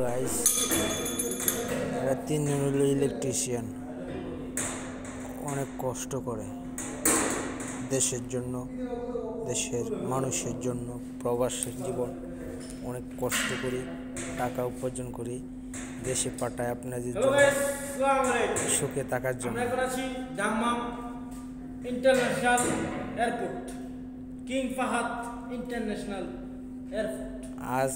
Guys, এরা তিনজন হলো ইলেকট্রিশিয়ান। অনেক কষ্ট করে দেশের জন্য, দেশের মানুষের জন্য। প্রবাসের জীবন, অনেক কষ্ট করি, টাকা উপার্জন করি, দেশে পাঠায় আপনাদের জন্য, সুখে থাকার জন্য। আমরা এখন আছি Dammam international airport, king Fahad international airport. আজ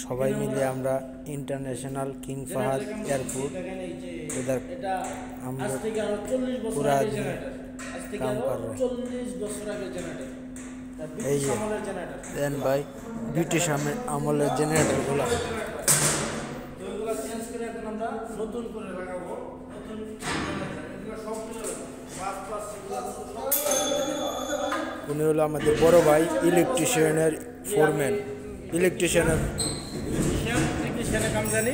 সবাই মিলে আমরা ইন্টারন্যাশনাল কিং ফাহাদ এয়ারপোর্ট আমরা পুরা কাম কর रहे। 40 বছর আগে জেনারেটর, এই যে দেন ভাই, ব্রিটিশ আমলের জেনারেটরগুলো ওইগুলো চেঞ্জ করে এখন আমরা নতুন করে লাগাবো। নতুন এগুলো সব উনি হলো আমাদের বড় ভাই, ইলেকট্রিশিয়ানের ফোরম্যান, টেকনিশিয়ানের কাম জানি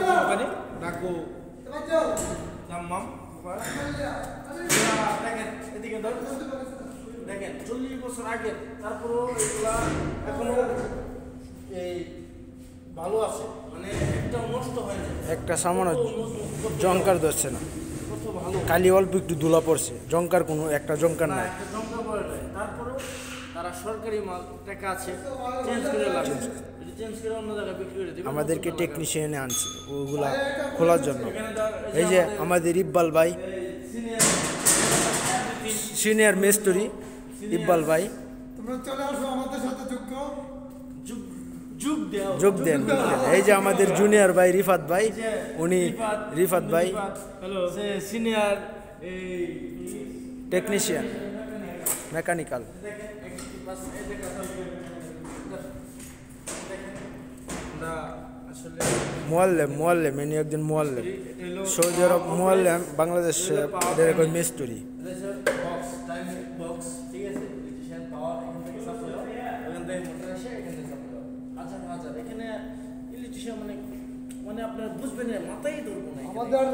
কোম্পানি ডাকু দাম্মাম। দেখেন এদিকে দেখেন 40 বছর আগে, তারপরও এগুলা এখনো এই ভালো আছে, মানে একটা নষ্ট হয় না, একটা সামান্য জঙ্কার ধরছে না, কত ভালো। খালি অল্প একটু ধুলা পড়ছে, জঙ্কার কোনো একটা জঙ্কার নাই। তারপরেও তারা সরকারি মাল টাকা আছে, চেঞ্জ করে লাগে, চেঞ্জ করে অন্য জায়গায় বিক্রি করে দিবে। আমাদেরকে টেকনিশিয়ানে আনছে ওগুলা খোলার জন্য। এই যে আমাদের ইকবাল ভাই, সিনিয়র মিস্ত্রি ইকবাল ভাই, তোমরা চলে আসো আমাদের সাথে যোগ দেন। এই যে আমাদের জুনিয়র ভাই রিফাত ভাই, উনি রিফাত ভাই হ্যালো সিনিয়র টেকনিশিয়ান মেকানিক্যাল। মোয়াল্লেম ইনি একজন মোয়াল্লেম, সৌদি আরব মোয়াল্লেম, বাংলাদেশে মিস্ত্রি। মানে আপনার বুঝবেন না, মাথায় ধরবো না। আমাদের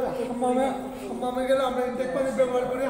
হাম্মামে গেলে আমরা ইনটেক পানি ব্যবহার করি।